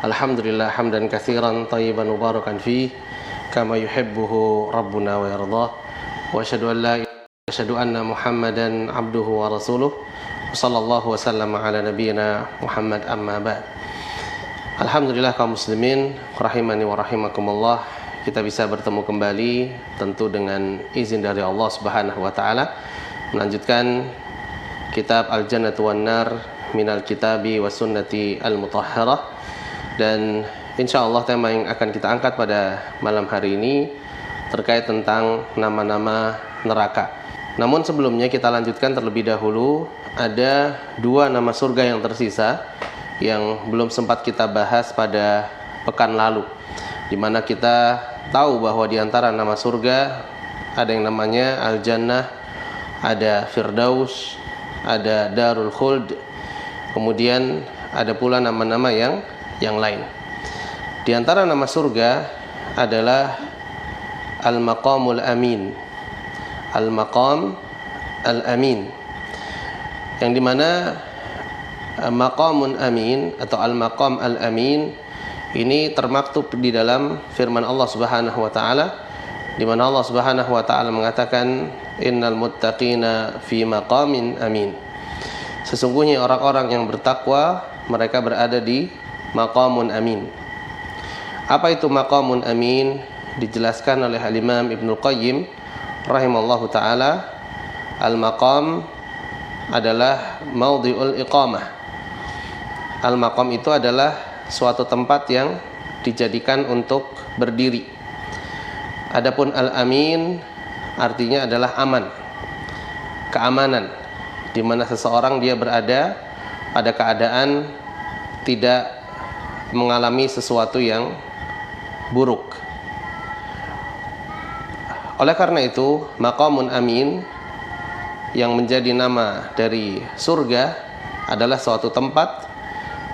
Alhamdulillah hamdan katsiran thayyiban mubarakan fih kama yuhibbuhu rabbuna wa yardah. Wa asyhadu anna Muhammadan abduhu wa rasuluh. Sallallahu wasallam ala nabiyyina Muhammad amma ba'd. Alhamdulillah kaum muslimin rahimani wa rahimakumullah, kita bisa bertemu kembali tentu dengan izin dari Allah Subhanahu wa taala melanjutkan kitab Al-Jannatu wan Nar minal kitabi was sunnati al-mutahharah, dan insyaallah tema yang akan kita angkat pada malam hari ini terkait tentang nama-nama neraka. Namun sebelumnya kita lanjutkan terlebih dahulu, ada dua nama surga yang tersisa yang belum sempat kita bahas pada pekan lalu, di mana kita tahu bahwa di antara nama surga ada yang namanya Al-Jannah, ada Firdaus, ada Darul Khuld, kemudian ada pula nama-nama yang lain. Di antara nama surga adalah Al-Maqamul Amin, Al-Maqam Al-Amin, yang dimana Maqamun Amin atau Al-Maqam Al-Amin ini termaktub di dalam firman Allah Subhanahu wa taala, di mana Allah Subhanahu wa taala mengatakan innal muttaqina fi maqamin amin. Sesungguhnya orang-orang yang bertakwa mereka berada di maqamun amin. Apa itu maqamun amin? Dijelaskan oleh Al-Imam Ibnu Qayyim rahimallahu taala, al-maqam adalah maudhi'ul iqamah. Al-maqam itu adalah suatu tempat yang dijadikan untuk berdiri. Adapun al-amin artinya adalah aman, keamanan, di mana seseorang dia berada pada keadaan tidak mengalami sesuatu yang buruk. Oleh karena itu, maqamun amin yang menjadi nama dari surga adalah suatu tempat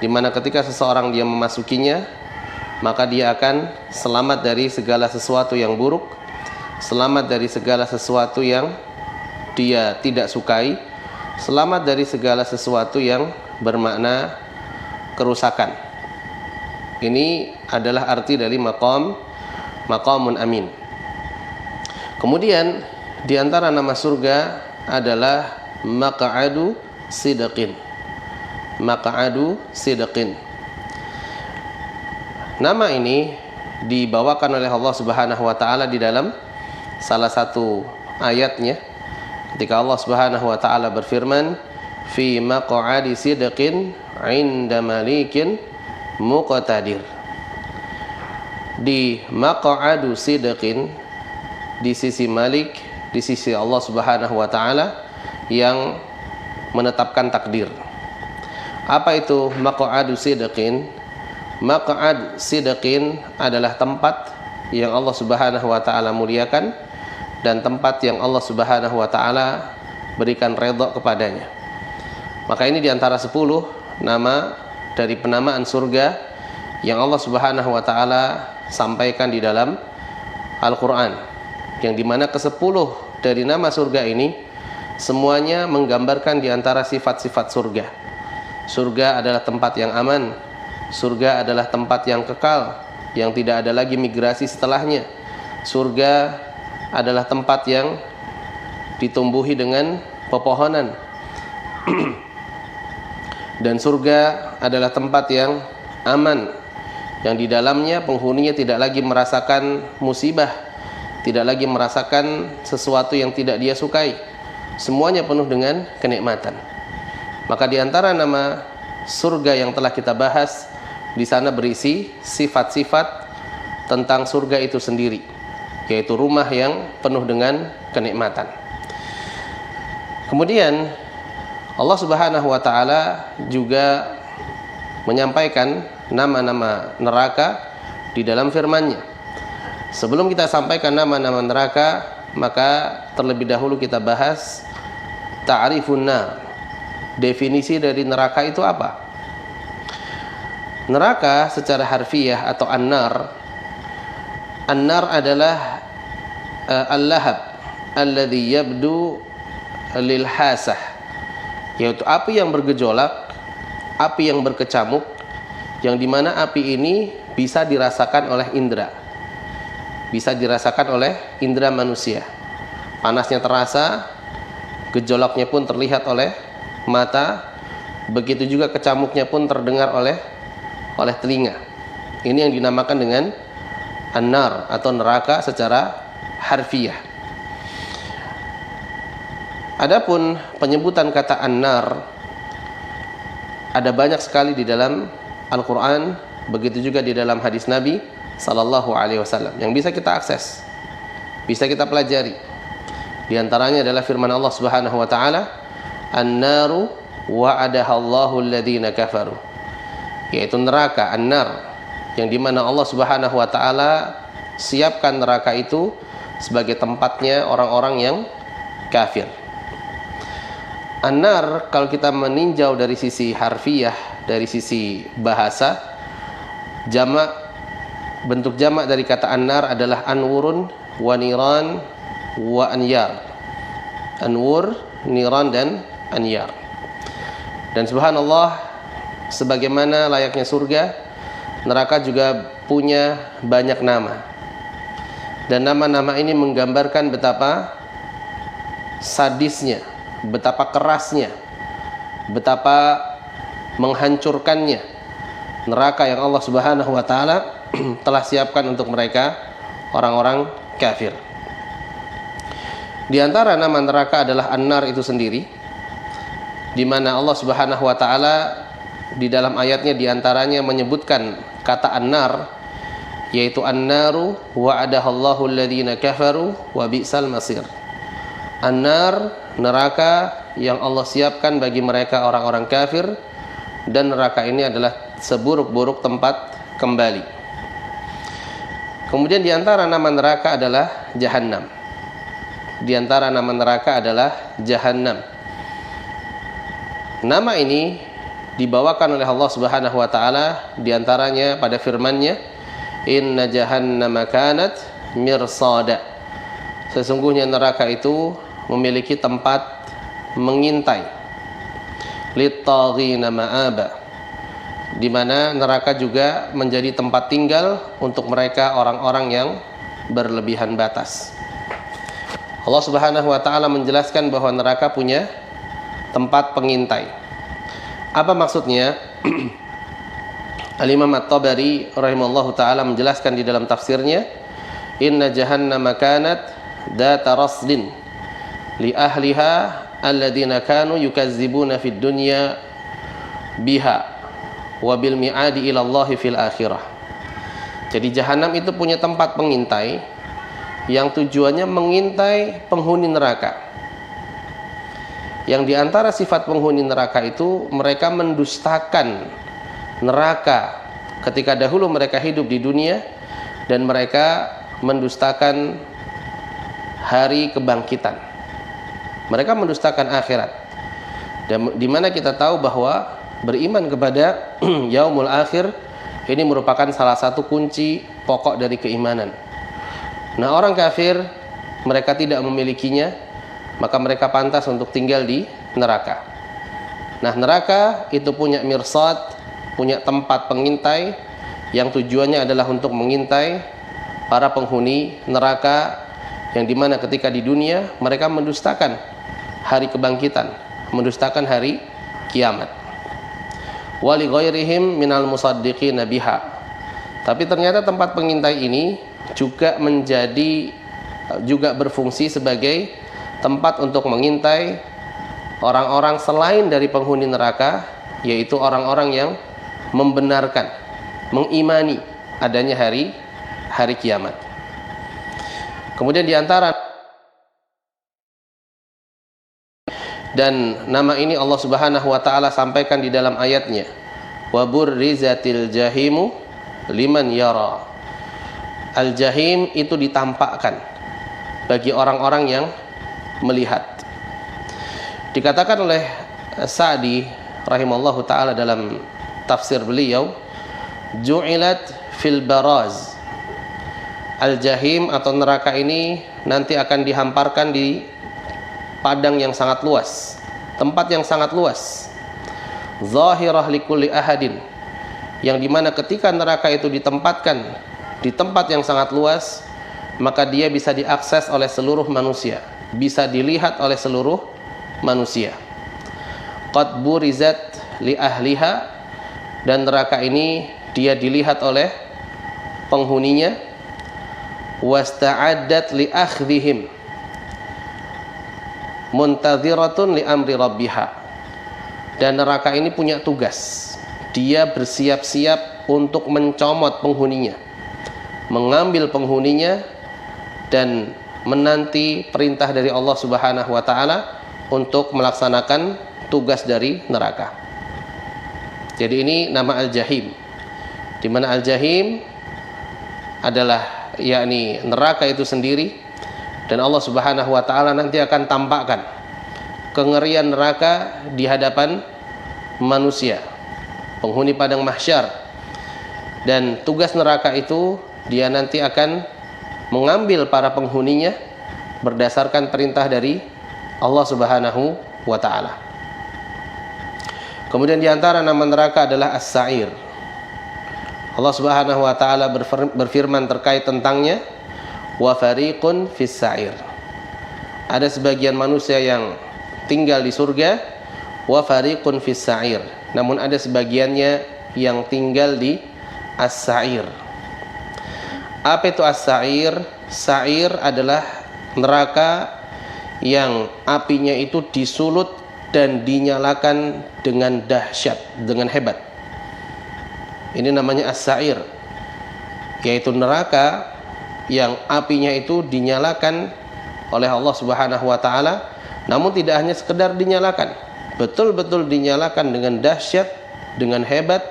di mana ketika seseorang dia memasukinya, maka dia akan selamat dari segala sesuatu yang buruk, selamat dari segala sesuatu yang dia tidak sukai, selamat dari segala sesuatu yang bermakna kerusakan. Ini adalah arti dari maqamun amin. Kemudian di antara nama surga adalah maq'adu sidqin. Maq'adu sidqin. Nama ini dibawakan oleh Allah Subhanahu wa taala di dalam salah satu ayatnya ketika Allah Subhanahu wa taala berfirman fi maq'adi sidqin 'inda malikin muqtadir. Di maq'adu sidqin, di sisi Malik, di sisi Allah Subhanahu wa taala yang menetapkan takdir. Apa itu maq'adu sidqin? Maq'ad sidqin adalah tempat yang Allah Subhanahu wa taala muliakan dan tempat yang Allah Subhanahu wa taala berikan redha kepadanya. Maka ini diantara 10 nama dari penamaan surga yang Allah Subhanahu wa taala sampaikan di dalam Al-Qur'an, yang dimana ke-10 dari nama surga ini semuanya menggambarkan di antara sifat-sifat surga. Surga adalah tempat yang aman, surga adalah tempat yang kekal, yang tidak ada lagi migrasi setelahnya. Surga adalah tempat yang ditumbuhi dengan pepohonan. Dan surga adalah tempat yang aman, yang di dalamnya penghuninya tidak lagi merasakan musibah, tidak lagi merasakan sesuatu yang tidak dia sukai. Semuanya penuh dengan kenikmatan. Maka di antara nama surga yang telah kita bahas di sana berisi sifat-sifat tentang surga itu sendiri, yaitu rumah yang penuh dengan kenikmatan. Kemudian Allah Subhanahu wa taala juga menyampaikan nama-nama neraka di dalam firman-Nya. Sebelum kita sampaikan nama-nama neraka, maka terlebih dahulu kita bahas ta'rifun nar. Definisi dari neraka itu apa? Neraka secara harfiah atau an-nar. An-nar adalah al-lahab alladhi yabdu lil hasah, yaitu api yang bergejolak, api yang berkecamuk yang dimana api ini bisa dirasakan oleh indera, bisa dirasakan oleh indera manusia. Panasnya terasa, gejolaknya pun terlihat oleh mata, begitu juga kecamuknya pun terdengar oleh telinga. Ini yang dinamakan dengan an-nar atau neraka secara harfiah. Adapun penyebutan kata an-nar ada banyak sekali di dalam Al-Quran, begitu juga di dalam hadis Nabi Sallallahu Alaihi Wasallam yang bisa kita akses, bisa kita pelajari. Di antaranya adalah firman Allah Subhanahu Wa Taala, an-naru wa'adaha Allahu alladhina kafaru, yaitu neraka an-nar yang dimana Allah Subhanahu Wa Taala siapkan neraka itu sebagai tempatnya orang-orang yang kafir. An-nar kalau kita meninjau dari sisi harfiah, dari sisi bahasa, bentuk jamak dari kata an-nar adalah anwurun wa niran wa anyar. Anwur, niran dan anyar. Dan subhanallah, sebagaimana layaknya surga, neraka juga punya banyak nama. Dan nama-nama ini menggambarkan betapa sadisnya, betapa kerasnya, betapa menghancurkannya neraka yang Allah Subhanahu wa taala telah siapkan untuk mereka orang-orang kafir. Di antara nama neraka adalah an-nar itu sendiri, di mana Allah Subhanahu wa taala di dalam ayatnya di antaranya menyebutkan kata an-nar, yaitu an-naru wa'adahallahu alladhina kafaru wa bi'sal masir. An-nar, neraka yang Allah siapkan bagi mereka orang-orang kafir, dan neraka ini adalah seburuk-buruk tempat kembali. Kemudian di antara nama neraka adalah Jahannam. Di antara nama neraka adalah Jahannam. Nama ini dibawakan oleh Allah Subhanahu wa taala di antaranya pada firman-Nya, inna jahannama kanat mirsada. Sesungguhnya neraka itu memiliki tempat mengintai, lit-taghina ma'aba, di mana neraka juga menjadi tempat tinggal untuk mereka orang-orang yang berlebihan batas. Allah Subhanahu wa taala menjelaskan bahwa neraka punya tempat pengintai. Apa maksudnya? Al-Imam At-Tabari rahimahullahu taala menjelaskan di dalam tafsirnya, inna jahannama kanat data rasdin li ahliha alladzina kanu yukazzibuna fid dunya biha wa bil mi'adi ila Allah fil akhirah. Jadi Jahannam itu punya tempat pengintai yang tujuannya mengintai penghuni neraka. Yang diantara sifat penghuni neraka itu mereka mendustakan neraka ketika dahulu mereka hidup di dunia, dan mereka mendustakan hari kebangkitan. Mereka mendustakan akhirat. Dan di mana kita tahu bahwa beriman kepada yaumul akhir ini merupakan salah satu kunci pokok dari keimanan. Nah, orang kafir mereka tidak memilikinya, maka mereka pantas untuk tinggal di neraka. Nah, neraka itu punya mirsad, punya tempat pengintai yang tujuannya adalah untuk mengintai para penghuni neraka, yang dimana ketika di dunia mereka mendustakan hari kebangkitan, mendustakan hari kiamat. Wali ghairihim minal musaddiqina biha. Tapi ternyata tempat pengintai ini juga berfungsi sebagai tempat untuk mengintai orang-orang selain dari penghuni neraka, yaitu orang-orang yang membenarkan, mengimani adanya hari kiamat. Kemudian di antara dan nama ini Allah Subhanahu wa taala sampaikan di dalam ayatnya, wa burrizatil jahimu liman yara. Al-jahim itu ditampakkan bagi orang-orang yang melihat. Dikatakan oleh Sa'di rahimallahu taala dalam tafsir beliau, ju'ilat fil baraz. Al-jahim atau neraka ini nanti akan dihamparkan di padang yang sangat luas, tempat yang sangat luas, zahirah likulli ahadin, yang dimana ketika neraka itu ditempatkan di tempat yang sangat luas, maka dia bisa diakses oleh seluruh manusia, bisa dilihat oleh seluruh manusia. Qad burizat li ahliha, dan neraka ini dia dilihat oleh penghuninya. Wasta'addat li akhdhihim muntadhiratun li amri rabbiha, dan neraka ini punya tugas, dia bersiap-siap untuk mencomot penghuninya, mengambil penghuninya, dan menanti perintah dari Allah Subhanahu wa taala untuk melaksanakan tugas dari neraka. Jadi ini nama Al-Jahim, di mana Al-Jahim adalah yakni neraka itu sendiri, dan Allah Subhanahu wa taala nanti akan tampakkan kengerian neraka di hadapan manusia, penghuni padang mahsyar. Dan tugas neraka itu dia nanti akan mengambil para penghuninya berdasarkan perintah dari Allah Subhanahu wa taala. Kemudian di antara nama neraka adalah As-Sa'ir. Allah Subhanahu wa taala berfirman terkait tentangnya, wa fariqun fis sa'ir. Ada sebagian manusia yang tinggal di surga, wa fariqun fis sa'ir. Namun ada sebagiannya yang tinggal di as-sa'ir. Apa itu as-sa'ir? Sa'ir adalah neraka yang apinya itu disulut dan dinyalakan dengan dahsyat, dengan hebat. Ini namanya as-sa'ir, yaitu neraka yang apinya itu dinyalakan oleh Allah Subhanahu wa taala, namun tidak hanya sekedar dinyalakan, betul-betul dinyalakan dengan dahsyat, dengan hebat,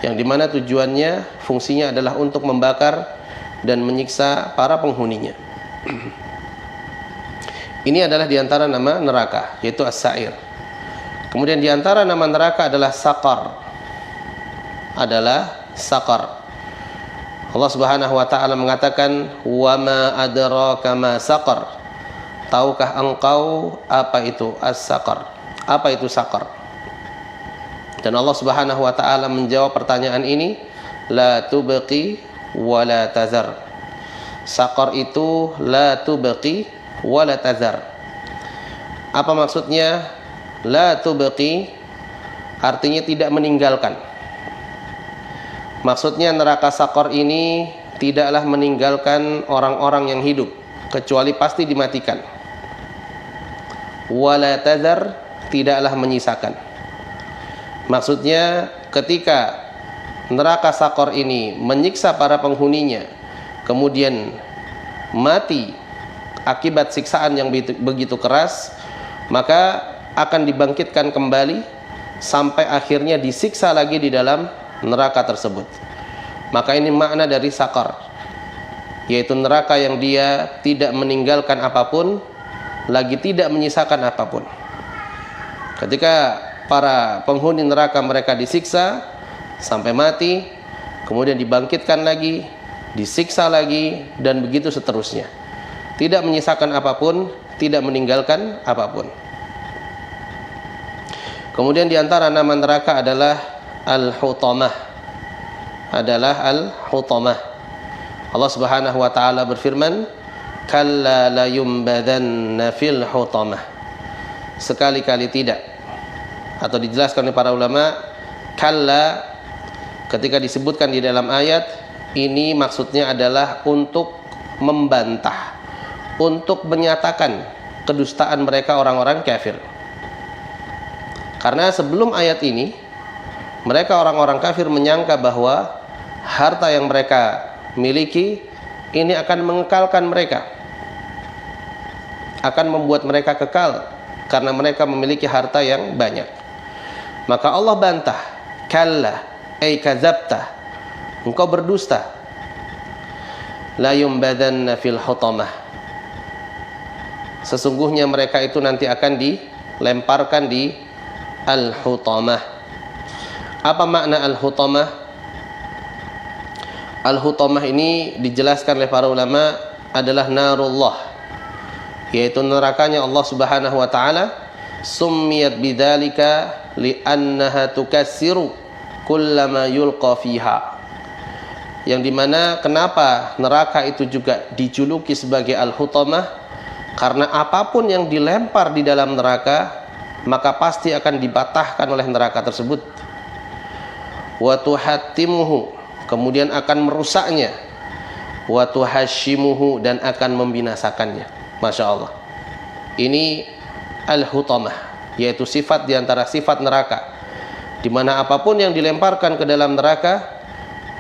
yang dimana tujuannya, fungsinya adalah untuk membakar dan menyiksa para penghuninya. Ini adalah diantara nama neraka, yaitu as-sa'ir. Kemudian diantara nama neraka adalah saqar. Allah Subhanahu wa taala mengatakan, wa ma adraka ma saqar. Tahukah engkau apa itu as-saqar? Apa itu saqar? Dan Allah Subhanahu wa taala menjawab pertanyaan ini, la tubqi wa la tazar. Saqar itu la tubqi wa la tazar. Apa maksudnya? La tubqi artinya tidak meninggalkan. Maksudnya neraka saqar ini tidaklah meninggalkan orang-orang yang hidup, kecuali pasti dimatikan. Wala tadhar, tidaklah menyisakan. Maksudnya ketika neraka saqar ini menyiksa para penghuninya, kemudian mati akibat siksaan yang begitu keras, maka akan dibangkitkan kembali sampai akhirnya disiksa lagi di dalam neraka tersebut. Maka ini makna dari saqar, yaitu neraka yang dia tidak meninggalkan apapun, lagi tidak menyisakan apapun. Ketika para penghuni neraka mereka disiksa sampai mati, kemudian dibangkitkan lagi, disiksa lagi, dan begitu seterusnya. Tidak menyisakan apapun, tidak meninggalkan apapun. Kemudian diantara nama neraka adalah Al-Hutamah. Allah Subhanahu wa taala berfirman, kalla la yumbadanna fil hutamah. Sekali-kali tidak. Atau dijelaskan oleh para ulama, kalla ketika disebutkan di dalam ayat ini maksudnya adalah untuk membantah, untuk menyatakan kedustaan mereka orang-orang kafir. Karena sebelum ayat ini mereka orang-orang kafir menyangka bahwa harta yang mereka miliki ini akan mengekalkan mereka, akan membuat mereka kekal karena mereka memiliki harta yang banyak. Maka Allah bantah, kalla ay kadzabta, engkau berdusta. La yumbadanna fil hutamah, sesungguhnya mereka itu nanti akan dilemparkan di al-hutamah. Apa makna al-hutamah? Al-hutamah ini dijelaskan oleh para ulama adalah narullah, yaitu nerakanya Allah Subhanahu wa taala. Summiyat bidzalika li'annaha tukassiru kullama yulqa fiha. Yang dimana kenapa neraka itu juga dijuluki sebagai al-hutamah, karena apapun yang dilempar di dalam neraka maka pasti akan dipatahkan oleh neraka tersebut. Wa tuhattimuhu, kemudian akan merusaknya. Wa tuhashimuhu, dan akan membinasakannya. Masya Allah. Ini al-hutamah, yaitu sifat diantara sifat neraka, di mana apapun yang dilemparkan ke dalam neraka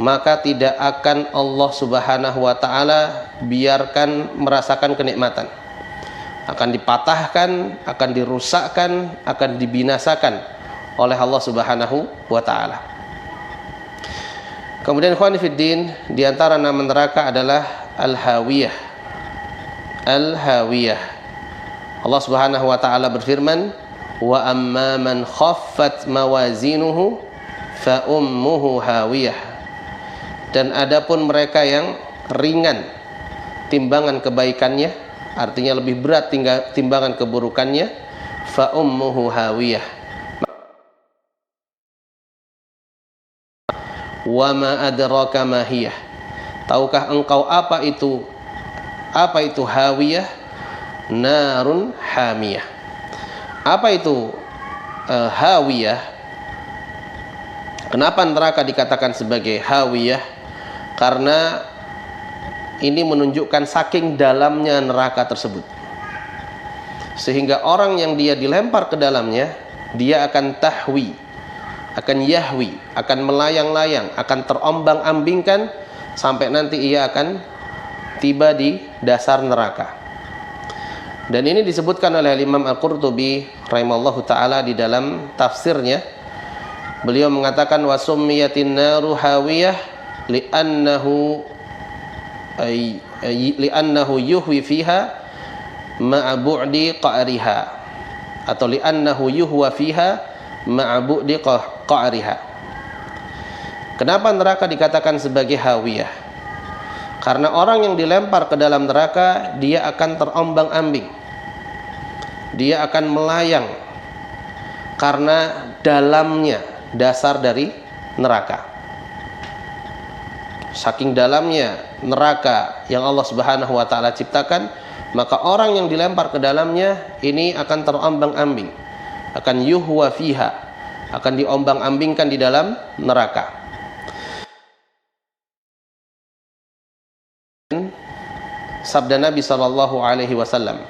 maka tidak akan Allah Subhanahu wa taala biarkan merasakan kenikmatan. Akan dipatahkan, akan dirusakkan, akan dibinasakan oleh Allah Subhanahu wa taala. Kemudian ikhwan fiddin, di antara nama neraka adalah Al-Hawiyah. Al-Hawiyah. Allah Subhanahu wa taala berfirman, "Wa amma man khaffat mawazinuhu fa ummuhu hawiyah." Dan adapun mereka yang ringan timbangan kebaikannya, artinya lebih berat timbangan keburukannya, fa ummuhu hawiyah. Wa ma adraka ma hiyah. Tahukah engkau apa itu hawiyah? Narun hamiyah. Apa itu hawiyah? Kenapa neraka dikatakan sebagai hawiyah? Karena ini menunjukkan saking dalamnya neraka tersebut, sehingga orang yang dia dilempar ke dalamnya, dia akan tahwi, akan yahwi, akan melayang-layang, akan terombang-ambingkan sampai nanti ia akan tiba di dasar neraka. Dan ini disebutkan oleh Imam Al-Qurtubi rahimallahu taala di dalam tafsirnya. Beliau mengatakan, wa summiyatin naru hawiyah li'annahu yuhwi fiha ma'a bu'di qa'riha, atau li'annahu yuhwa fiha ma'a bu'di qa'riha. Kenapa neraka dikatakan sebagai hawiyah? Karena orang yang dilempar ke dalam neraka, dia akan terombang-ambing, dia akan melayang karena dalamnya dasar dari neraka. Saking dalamnya neraka yang Allah Subhanahu wa taala ciptakan, maka orang yang dilempar ke dalamnya ini akan terombang-ambing, akan yuhwa fiha, akan diombang-ambingkan di dalam neraka. Sabda Nabi sallallahu alaihi wasallam,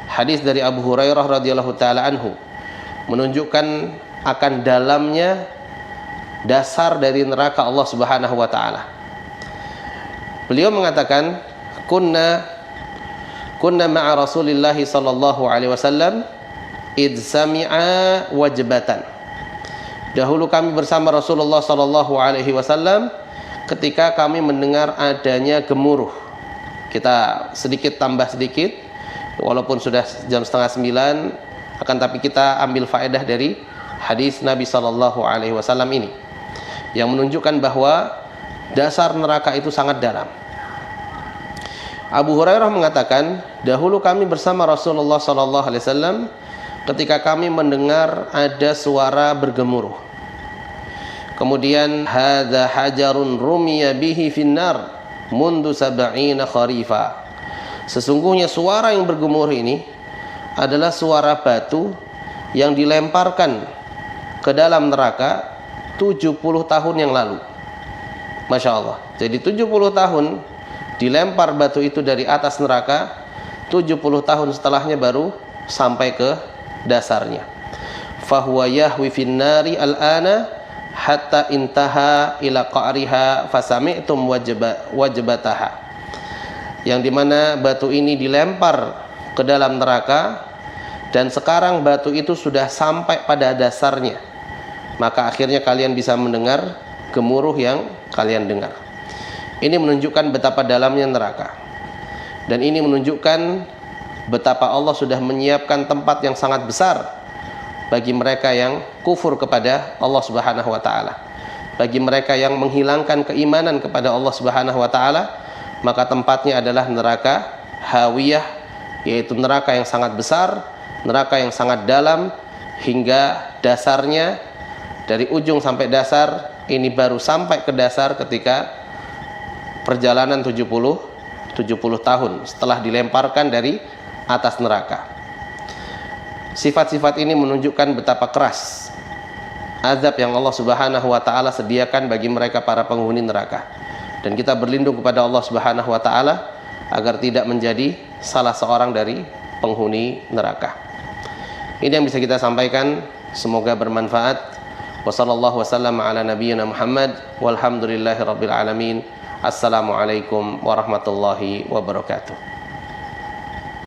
hadis dari Abu Hurairah radhiyallahu taala anhu, menunjukkan akan dalamnya dasar dari neraka Allah Subhanahu wa taala. Beliau mengatakan, kunna ma'a Rasulillah sallallahu alaihi wasallam id sami'a wajbatan. Dahulu kami bersama Rasulullah sallallahu alaihi wasallam ketika kami mendengar adanya gemuruh. Kita sedikit tambah sedikit, walaupun sudah jam 8:30, akan tapi kita ambil faedah dari hadis Nabi sallallahu alaihi wasallam ini yang menunjukkan bahwa dasar neraka itu sangat dalam. Abu Hurairah mengatakan, dahulu kami bersama Rasulullah sallallahu alaihi wasallam ketika kami mendengar ada suara bergemuruh. Kemudian, hadza hajarun rumiya bihi finnar mundu sab'ina kharifa. Sesungguhnya suara yang bergemuruh ini adalah suara batu yang dilemparkan ke dalam neraka 70 tahun yang lalu. Masya Allah. Jadi 70 tahun dilempar batu itu dari atas neraka, 70 tahun setelahnya baru sampai ke dasarnya. Fahuwa yahwi finnari al-ana hatta intaha ila qa'riha fasami'tum wajbataha. Yang dimana batu ini dilempar ke dalam neraka, dan sekarang batu itu sudah sampai pada dasarnya, maka akhirnya kalian bisa mendengar gemuruh yang kalian dengar. Ini menunjukkan betapa dalamnya neraka, dan ini menunjukkan betapa Allah sudah menyiapkan tempat yang sangat besar bagi mereka yang kufur kepada Allah Subhanahu wa taala. Bagi mereka yang menghilangkan keimanan kepada Allah Subhanahu wa taala, maka tempatnya adalah neraka hawiyah, yaitu neraka yang sangat besar, neraka yang sangat dalam, hingga dasarnya dari ujung sampai dasar ini baru sampai ke dasar ketika perjalanan 70 tahun setelah dilemparkan dari atas neraka. Sifat-sifat ini menunjukkan betapa keras azab yang Allah Subhanahu wa taala sediakan bagi mereka para penghuni neraka. Dan kita berlindung kepada Allah Subhanahu wa taala agar tidak menjadi salah seorang dari penghuni neraka. Ini yang bisa kita sampaikan, semoga bermanfaat. Wassallallahu wasallam ala nabiyyina Muhammad walhamdulillahirabbil alamin. Assalamualaikum warahmatullahi wabarakatuh.